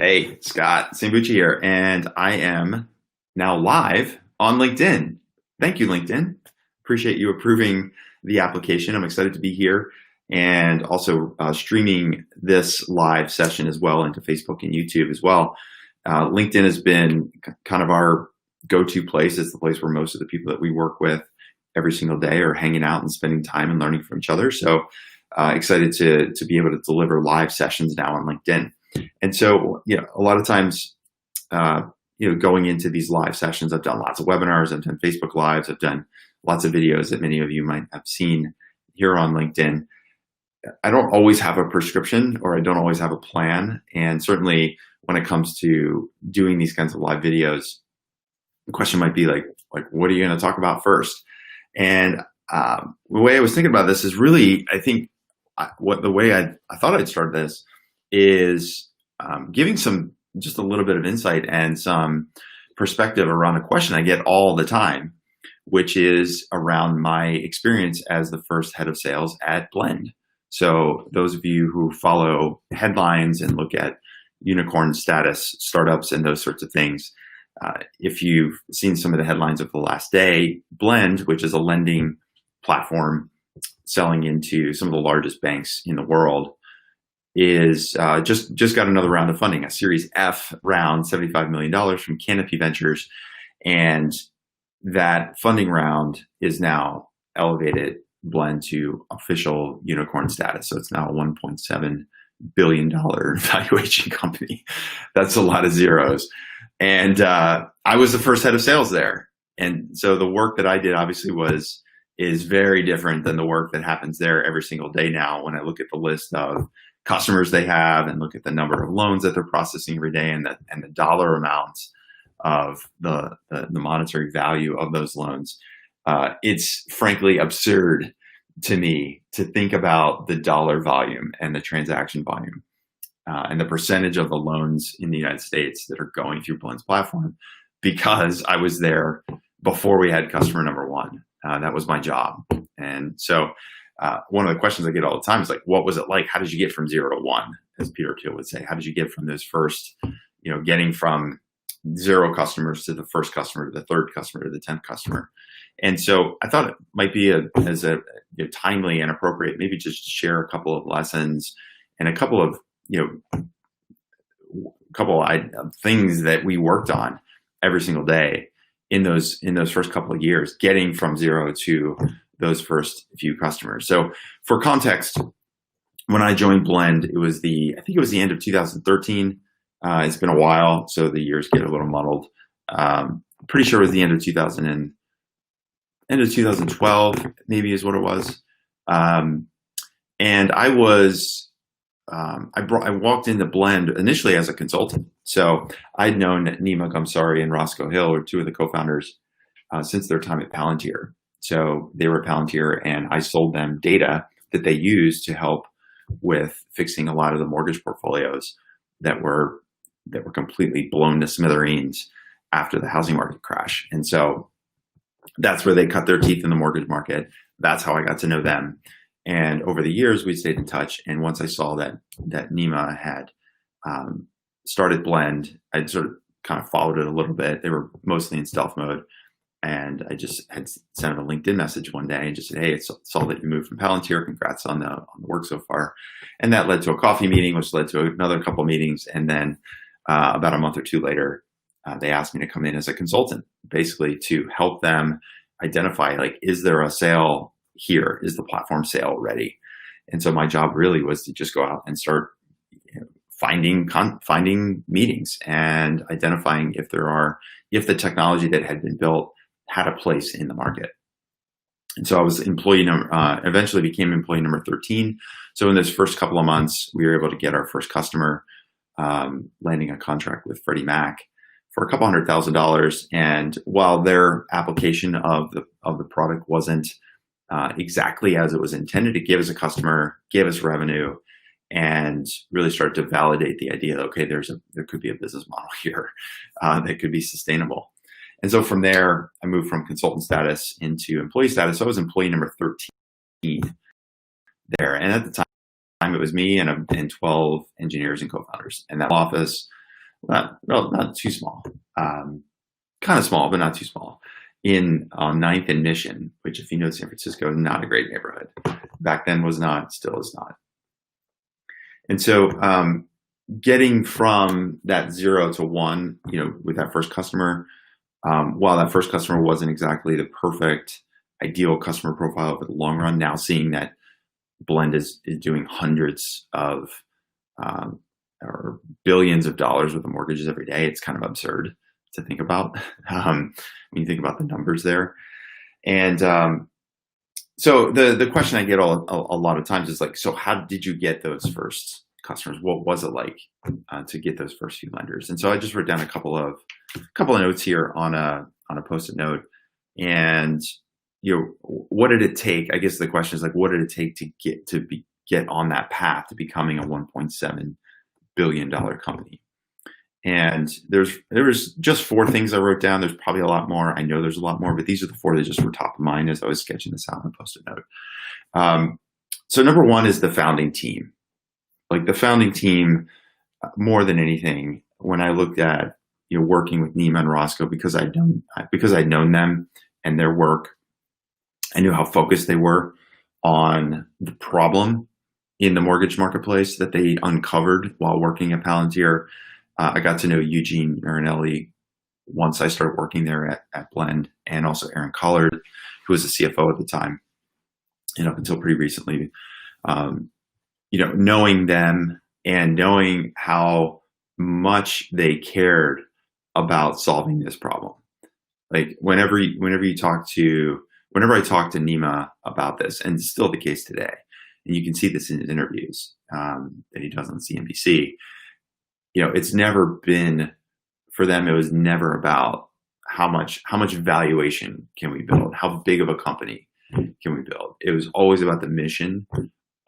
Hey, Scott, Sambucci here, and I am now live on LinkedIn. Thank you, LinkedIn. Appreciate you approving the application. I'm excited to be here and also streaming this live session as well into Facebook and YouTube as well. LinkedIn has been kind of our go-to place. It's the place where most of the people that we work with every single day are hanging out and spending time and learning from each other. So excited to be able to deliver live sessions now on LinkedIn. And so, a lot of times, going into these live sessions, I've done lots of webinars, I've done Facebook Lives, I've done lots of videos that many of you might have seen here on LinkedIn. I don't always have a prescription, or I don't always have a plan. And certainly when it comes to doing these kinds of live videos, the question might be like, what are you going to talk about first? And the way I was thinking about this is really, I think the way I thought I'd start this is giving just a little bit of insight and some perspective around a question I get all the time, which is around my experience as the first head of sales at Blend. So those of you who follow headlines and look at unicorn status startups and those sorts of things, if you've seen some of the headlines of the last day, Blend, which is a lending platform selling into some of the largest banks in the world, is just got another round of funding, a Series F round, $75 million from Canopy Ventures. And that funding round is now elevated Blend to official unicorn status. So it's now a $1.7 billion valuation company. That's a lot of zeros. And I was the first head of sales there. And so the work that I did obviously is very different than the work that happens there every single day now. When I look at the list of customers they have and look at the number of loans that they're processing every day and the dollar amounts of the monetary value of those loans, it's frankly absurd to me to think about the dollar volume and the transaction volume and the percentage of the loans in the United States that are going through Blend's platform, because I was there before we had customer number one. That was my job. And so one of the questions I get all the time is like, what was it like? How did you get from 0 to 1, as Peter Thiel would say? How did you get from those first, getting from 0 customers to the first customer, to the third customer, to the 10th customer? And so I thought it might be timely and appropriate, maybe just to share a couple of lessons and a couple of, things that we worked on every single day in those first couple of years, getting from 0 to those first few customers. So for context, when I joined Blend, I think it was the end of 2013. It's been a while, so the years get a little muddled. Pretty sure it was the end of 2012, maybe is what it was. And I walked into Blend initially as a consultant. So I'd known Nima Gamsari and Roscoe Hill, or two of the co-founders, since their time at Palantir. So they were at Palantir, and I sold them data that they used to help with fixing a lot of the mortgage portfolios that were completely blown to smithereens after the housing market crash. And so that's where they cut their teeth in the mortgage market. That's how I got to know them. And over the years, we stayed in touch. And once I saw that Nima had started Blend, I sort of kind of followed it a little bit. They were mostly in stealth mode. And I just had sent him a LinkedIn message one day and just said, hey, it's saw that you moved from Palantir. Congrats on the work so far. And that led to a coffee meeting, which led to another couple meetings. And then about a month or two later, they asked me to come in as a consultant, basically to help them identify, is there a sale here? Is the platform sale ready? And so my job really was to just go out and start finding meetings and identifying if the technology that had been built had a place in the market. And so I was eventually became employee number 13. So in those first couple of months, we were able to get our first customer, landing a contract with Freddie Mac for a couple $100,000. And while their application of the product wasn't exactly as it was intended, it gave us a customer, gave us revenue, and really started to validate the idea that, okay, there could be a business model here that could be sustainable. And so from there, I moved from consultant status into employee status. So I was employee number 13 there. And at the time, it was me and 12 engineers and co-founders. And that office not too small, kind of small, but not too small, in on Ninth and Mission, which, if you know San Francisco, is not a great neighborhood. Back then was not, still is not. And so getting from that 0 to 1, with that first customer, while that first customer wasn't exactly the perfect ideal customer profile for the long run, now seeing that Blend is doing hundreds of or billions of dollars worth of mortgages every day, it's kind of absurd to think about when you think about the numbers there. And so the question I get a lot of times is like, so how did you get those first customers? What was it like to get those first few lenders? And so I just wrote down a couple of notes here on a Post-it note. And what did it take? I guess the question is like, what did it take to get on that path to becoming a $1.7 billion company? And there was just 4 things I wrote down. There's probably a lot more. I know there's a lot more, but these are the 4 that just were top of mind as I was sketching this out on a Post-it note. So number 1 is the founding team. Like the founding team, more than anything, when I looked at working with Nima and Roscoe, because I'd known them and their work, I knew how focused they were on the problem in the mortgage marketplace that they uncovered while working at Palantir. I got to know Eugene Marinelli once I started working there at Blend, and also Aaron Collard, who was the CFO at the time, and up until pretty recently. Knowing them and knowing how much they cared about solving this problem. Like whenever I talk to Nima about this, and it's still the case today, and you can see this in his interviews that he does on CNBC. It's never been, for them, it was never about how much valuation can we build, how big of a company can we build. It was always about the mission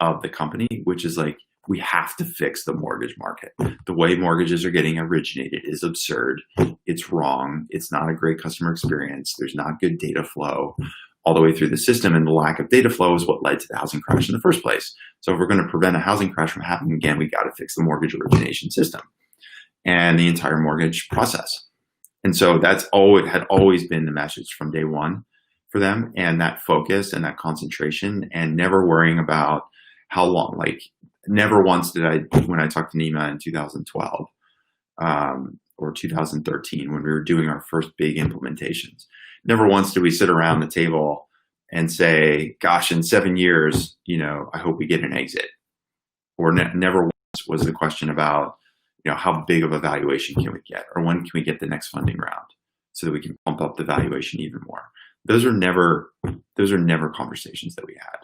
of the company, which is like, we have to fix the mortgage market. The way mortgages are getting originated is absurd. It's wrong. It's not a great customer experience. There's not good data flow all the way through the system, and the lack of data flow is what led to the housing crash in the first place. So if we're going to prevent a housing crash from happening again, we got to fix the mortgage origination system and the entire mortgage process. And so had always been the message from day one for them, and that focus and that concentration, and never worrying about how long. Like, never once did I, when I talked to Nima in 2012 or 2013, when we were doing our first big implementations, never once did we sit around the table and say, gosh, in 7 years, I hope we get an exit. Or never once was the question about, how big of a valuation can we get, or when can we get the next funding round so that we can pump up the valuation even more. Those are never conversations that we had.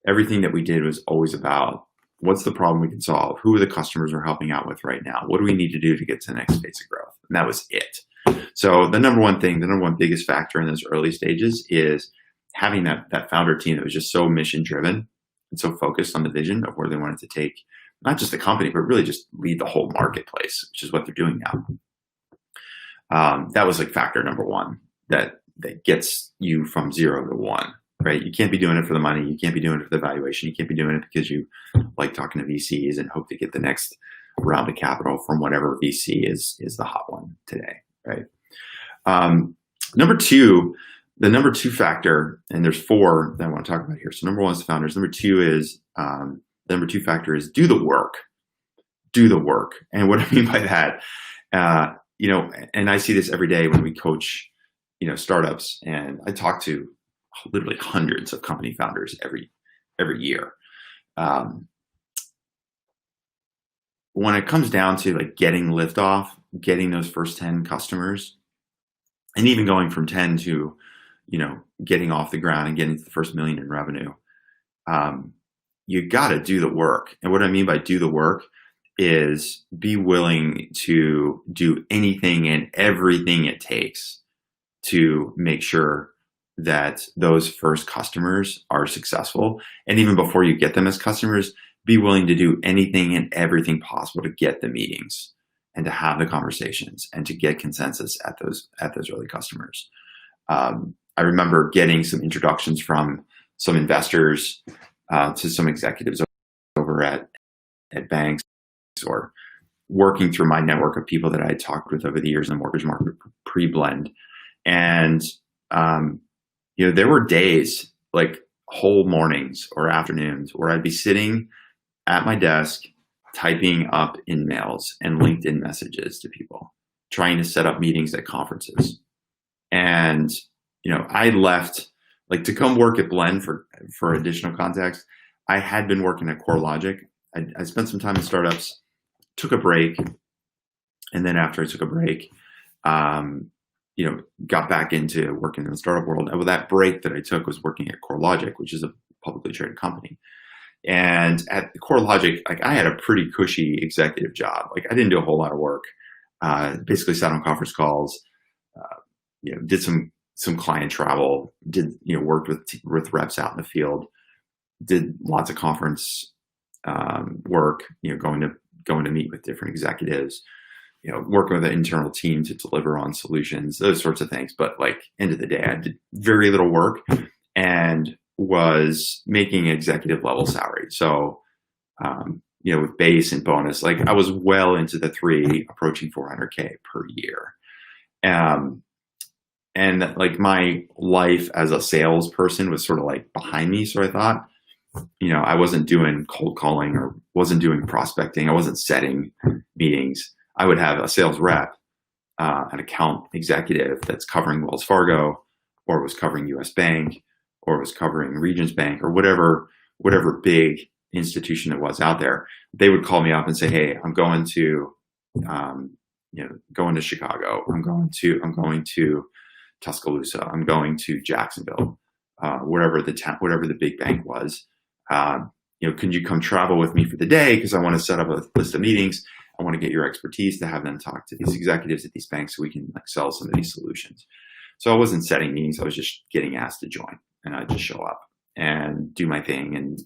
Everything that we did was always about, what's the problem we can solve? Who are the customers we're helping out with right now? What do we need to do to get to the next phase of growth? And that was it. So the number one biggest factor in those early stages is having that founder team that was just so mission driven and so focused on the vision of where they wanted to take not just the company, but really just lead the whole marketplace, which is what they're doing now. That was like factor number 1 that gets you from 0 to 1. Right? You can't be doing it for the money. You can't be doing it for the valuation. You can't be doing it because you like talking to VCs and hope to get the next round of capital from whatever VC is the hot one today. Right? Number 2, the number 2 factor, and there's 4 that I want to talk about here. So number 1 is the founders. Number 2 is the number 2 factor is do the work. Do the work. And what I mean by that, and I see this every day when we coach, startups, and I talk to literally hundreds of company founders every year. When it comes down to like getting liftoff, getting those first 10 customers, and even going from 10 to, getting off the ground and getting to the first $1 million in revenue, you got to do the work. And what I mean by do the work is be willing to do anything and everything it takes to make sure that those first customers are successful. And even before you get them as customers, be willing to do anything and everything possible to get the meetings and to have the conversations and to get consensus at those early customers. I remember getting some introductions from some investors to some executives over at banks or working through my network of people that I had talked with over the years in the mortgage market pre-blend. And, there were days, like whole mornings or afternoons, where I'd be sitting at my desk typing up emails and LinkedIn messages to people, trying to set up meetings at conferences. And, I left, like, to come work at Blend for additional context. I had been working at CoreLogic. I spent some time in startups, took a break. And then after I took a break, got back into working in the startup world. And with that break that I took was working at CoreLogic, which is a publicly traded company. And at CoreLogic, like, I had a pretty cushy executive job. Like, I didn't do a whole lot of work. Basically sat on conference calls, did some client travel, worked with reps out in the field, did lots of conference work, going to meet with different executives, working with an internal team to deliver on solutions, those sorts of things. But, like, end of the day, I did very little work and was making executive level salary. So, with base and bonus, like, I was well into the approaching 400K per year. And like, my life as a salesperson was sort of like behind me. So I thought, I wasn't doing cold calling or wasn't doing prospecting. I wasn't setting meetings. I would have a sales rep, an account executive that's covering Wells Fargo, or was covering US Bank, or was covering Regions Bank, or whatever big institution it was out there. They would call me up and say, "Hey, I'm going to, going to Chicago. I'm going to Tuscaloosa. I'm going to Jacksonville, wherever the big bank was. Could you come travel with me for the day? Because I want to set up a list of meetings. I want to get your expertise to have them talk to these executives at these banks so we can, like, sell some of these solutions." So I wasn't setting meetings. I was just getting asked to join, and I'd just show up and do my thing and,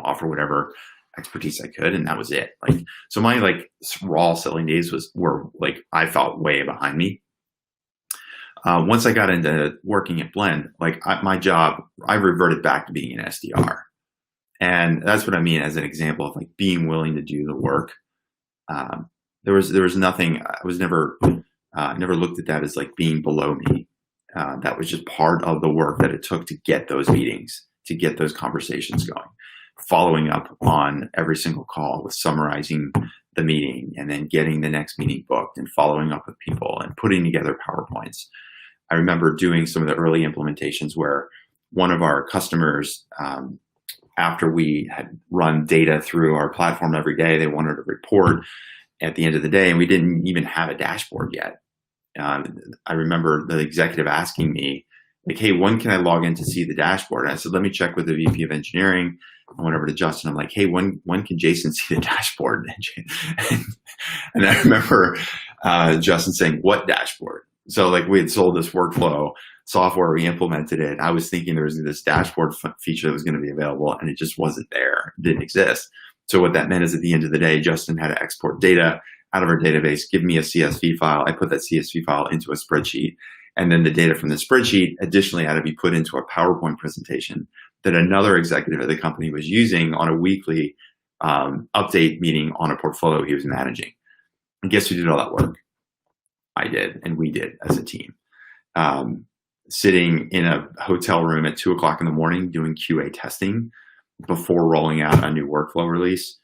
offer whatever expertise I could. And that was it. Like, so my, like, raw selling days were like, I felt way behind me. Once I got into working at Blend, like, my job, I reverted back to being an SDR. And that's what I mean as an example of, like, being willing to do the work. There was nothing, I was never looked at that as, like, being below me. That was just part of the work that it took to get those meetings, to get those conversations going, following up on every single call with summarizing the meeting, and then getting the next meeting booked and following up with people and putting together PowerPoints. I remember doing some of the early implementations where one of our customers, after we had run data through our platform every day, they wanted a report at the end of the day, and we didn't even have a dashboard yet. I remember the executive asking me, like, "Hey, when can I log in to see the dashboard?" And I said, "Let me check with the VP of engineering." I went over to Justin. I'm like, "Hey, when can Jason see the dashboard?" And I remember Justin saying, "What dashboard?" So, like, we had sold this workflow software, we implemented it. I was thinking there was this dashboard feature that was going to be available, and it just wasn't there. It didn't exist. So what that meant is, at the end of the day, Justin had to export data out of our database, give me a CSV file. I put that CSV file into a spreadsheet. And then the data from the spreadsheet additionally had to be put into a PowerPoint presentation that another executive at the company was using on a weekly update meeting on a portfolio he was managing. And guess who did all that work? I did, and we did as a team. Sitting in a hotel room at 2:00 in the morning doing QA testing before rolling out a new workflow release.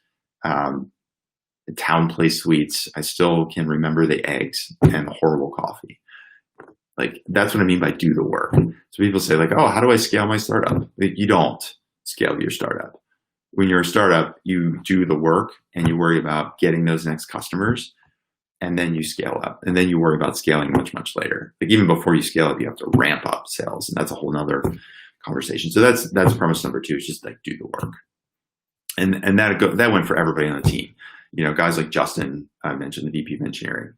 Town Place Suites. I still can remember the eggs and the horrible coffee. Like, that's what I mean by do the work. So people say, like, "Oh, how do I scale my startup?" You don't scale your startup. When you're a startup, you do the work and you worry about getting those next customers, and then you scale up, and then you worry about scaling much, much later. Like, even before you scale up, you have to ramp up sales, and that's a whole nother conversation. So that's premise number 2, is just, like, do the work. And that went for everybody on the team. Guys like Justin, I mentioned, the VP of engineering.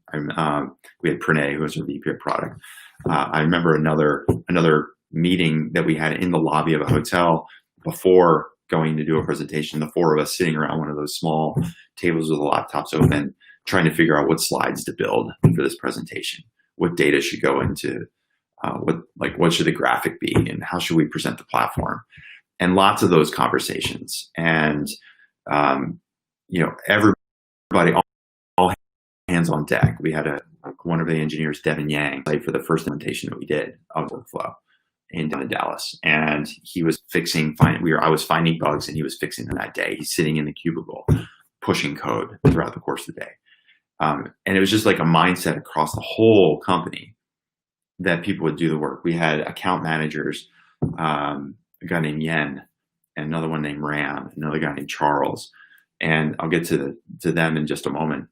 We had Pranay, who was our VP of product. I remember another meeting that we had in the lobby of a hotel before going to do a presentation. The 4 of us sitting around one of those small tables with the laptops open, trying to figure out what slides to build for this presentation, what data should go into, what should the graphic be, and how should we present the platform, and lots of those conversations. And everybody, all hands on deck. We had one of the engineers, Devin Yang, for the first implementation that we did of workflow down in Dallas, and he was I was finding bugs, and he was fixing them that day. He's sitting in the cubicle, pushing code throughout the course of the day, and it was just like a mindset across the whole company that people would do the work. We had account managers, a guy named Yen, and another one named Ram, another guy named Charles, and I'll get to them in just a moment.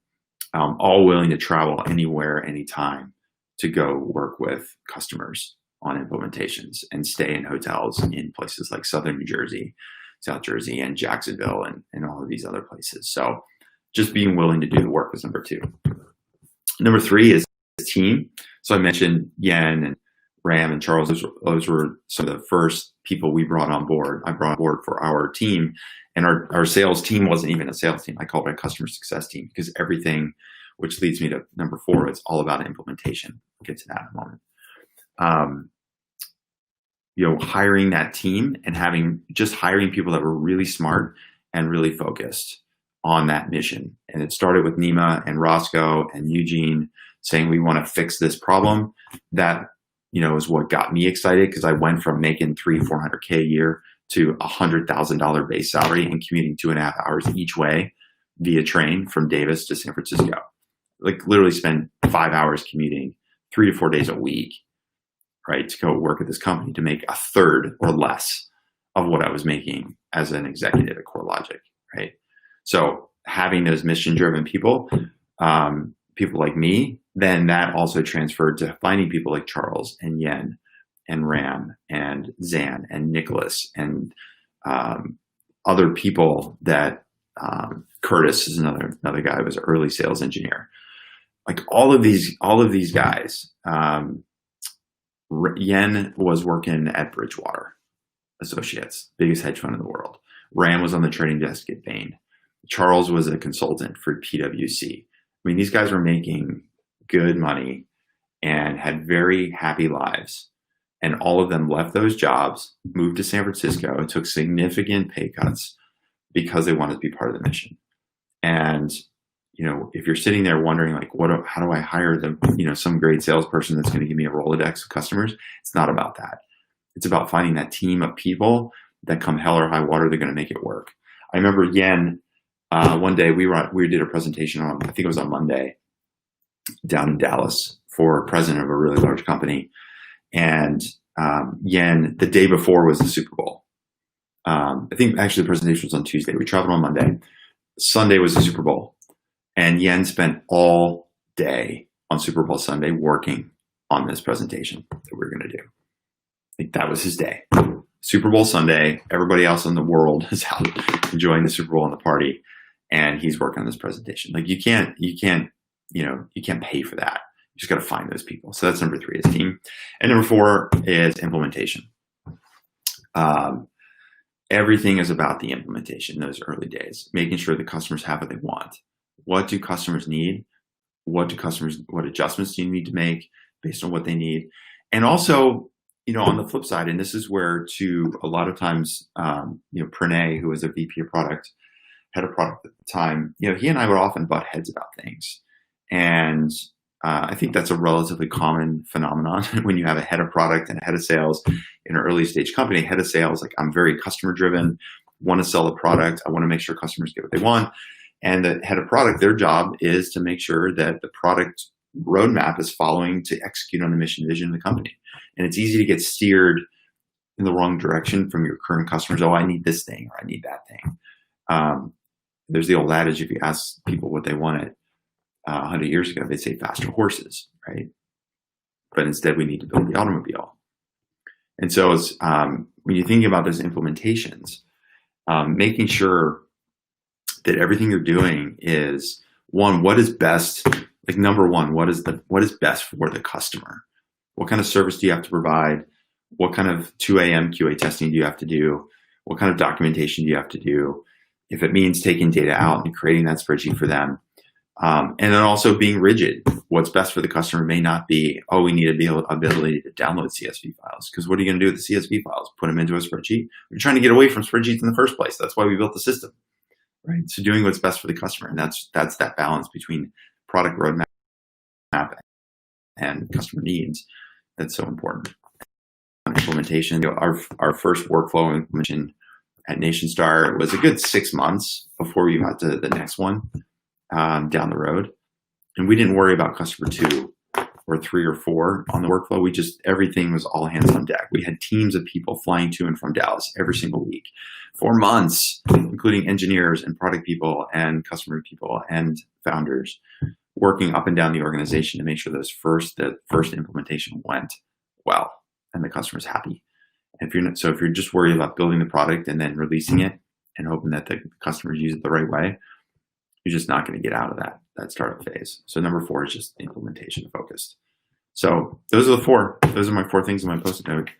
All willing to travel anywhere, anytime to go work with customers on implementations and stay in hotels in places like Southern New Jersey, South Jersey, and Jacksonville, and all of these other places. So just being willing to do the work was number 2. Number 3 is team. So I mentioned Yen and Ram and Charles. Those were some of the first people we brought on board. I brought on board for our team, and our sales team wasn't even a sales team. I called it a customer success team, because everything, which leads me to number 4, it's all about implementation. We'll get to that in a moment. Hiring that team and hiring people that were really smart and really focused on that mission. And it started with Nima and Roscoe and Eugene saying, we want to fix this problem. That, is what got me excited, because I went from making $300,000-400K a year to $100,000 base salary and commuting 2.5 hours each way via train from Davis to San Francisco. Like literally spend 5 hours commuting 3 to 4 days a week, right, to go work at this company to make a third or less of what I was making as an executive at CoreLogic, right? So having those mission-driven people, people like me, then that also transferred to finding people like Charles and Yen and Ram and Zan and Nicholas and other people that Curtis is another guy who was an early sales engineer. Like all of these guys. Yen was working at Bridgewater Associates, biggest hedge fund in the world. Ram was on the trading desk at Bain. Charles was a consultant for PwC. I mean, these guys were making good money and had very happy lives. And all of them left those jobs, moved to San Francisco, and took significant pay cuts because they wanted to be part of the mission. And if you're sitting there wondering, like, how do I hire some great salesperson that's going to give me a Rolodex of customers? It's not about that. It's about finding that team of people that come hell or high water, they're going to make it work. I remember Yen, one day we did a presentation on, I think it was on Monday, down in Dallas for a president of a really large company. And Yen, the day before was the Super Bowl. I think actually the presentation was on Tuesday. We traveled on Monday. Sunday was the Super Bowl. And Yen spent all day on Super Bowl Sunday working on this presentation that we were going to do. Like that was his day. Super Bowl Sunday, everybody else in the world is out enjoying the Super Bowl and the party, and he's working on this presentation. Like you can't pay for that. You just got to find those people. So that's number 3 is team. And number 4 is implementation. Everything is about the implementation, those early days, making sure the customers have what they want. What do customers need? What adjustments do you need to make based on what they need? And also, on the flip side, and this is where a lot of times, Pranay, who was a VP of product, head of product at the time, he and I would often butt heads about things. And I think that's a relatively common phenomenon when you have a head of product and a head of sales in an early stage company. Head of sales, like I'm very customer driven, want to sell a product. I want to make sure customers get what they want. And the head of product, their job is to make sure that the product roadmap is following to execute on the mission vision of the company. And it's easy to get steered in the wrong direction from your current customers. Oh, I need this thing or I need that thing. There's the old adage, if you ask people what they wanted 100 years ago, they'd say faster horses, right? But instead we need to build the automobile. And so it's, when you're thinking about those implementations, making sure that everything you're doing is, one, what is best, like number one, what is best for the customer? What kind of service do you have to provide? What kind of 2 a.m. QA testing do you have to do? What kind of documentation do you have to do? If it means taking data out and creating that spreadsheet for them. And then also being rigid. What's best for the customer may not be, oh, we need the ability to download CSV files. Because what are you going to do with the CSV files? Put them into a spreadsheet? We're trying to get away from spreadsheets in the first place. That's why we built the system, right? So doing what's best for the customer. And that's that balance between product roadmap and customer needs that's so important. On implementation, our first workflow implementation at NationStar was a good 6 months before we got to the next one down the road. And we didn't worry about customer 2 or 3 or 4 on the workflow. Everything was all hands on deck. We had teams of people flying to and from Dallas every single week for months, including engineers and product people and customer people and founders, working up and down the organization to make sure that first implementation went well and the customer's happy. And if you're just worried about building the product and then releasing it and hoping that the customers use it the right way, you're just not going to get out of that startup phase. So number 4 is just implementation focused. So those are the 4. Those are my 4 things in my Post-it note.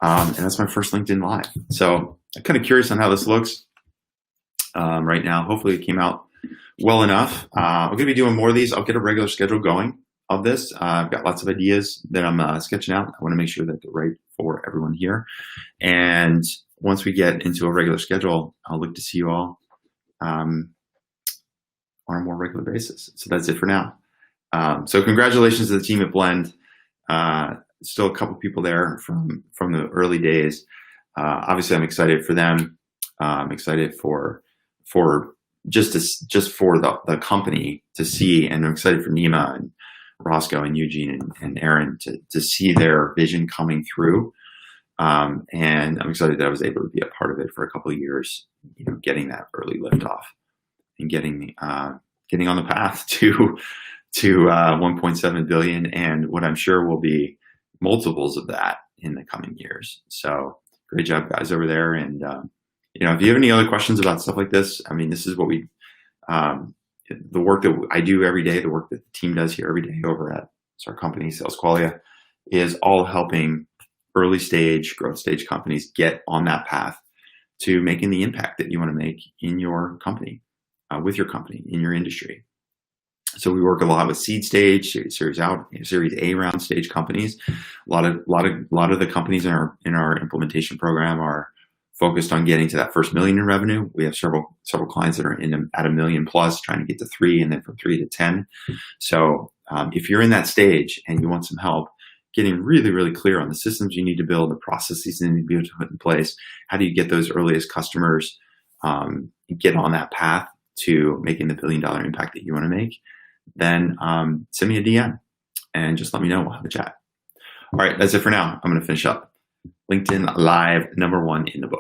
And that's my first LinkedIn Live. So I'm kind of curious on how this looks right now. Hopefully it came out well enough. I'm going to be doing more of these. I'll get a regular schedule going of this. I've got lots of ideas that I'm sketching out. I want to make sure that they're right for everyone here. And once we get into a regular schedule, I'll look to see you all on a more regular basis. So that's it for now. So congratulations to the team at Blend. Still a couple people there from the early days. Obviously, I'm excited for them. I'm excited for just for the company to see, and I'm excited for Nima and Roscoe and Eugene and Aaron to see their vision coming through. And I'm excited that I was able to be a part of it for a couple of years, getting that early liftoff and getting on the path to 1.7 billion and what I'm sure will be multiples of that in the coming years. So great job, guys, over there. And if you have any other questions about stuff like this, I mean, this is what the work that I do every day, the work that the team does here every day over at our company, Sales Qualia, is all helping early stage, growth stage companies get on that path to making the impact that you want to make in your company, with your company, in your industry. So we work a lot with seed stage, Series A round stage companies. A lot of the companies in our implementation program are focused on getting to that first $1 million in revenue. We have several clients that are at $1 million plus, trying to get to 3, and then from 3 to 10. So if you're in that stage and you want some help getting really, really clear on the systems you need to build, the processes you need to be put in place, how do you get those earliest customers, get on that path to making the $1 billion impact that you want to make, then send me a DM and just let me know. We'll have a chat. All right, that's it for now. I'm going to finish up. LinkedIn Live #1 in the book.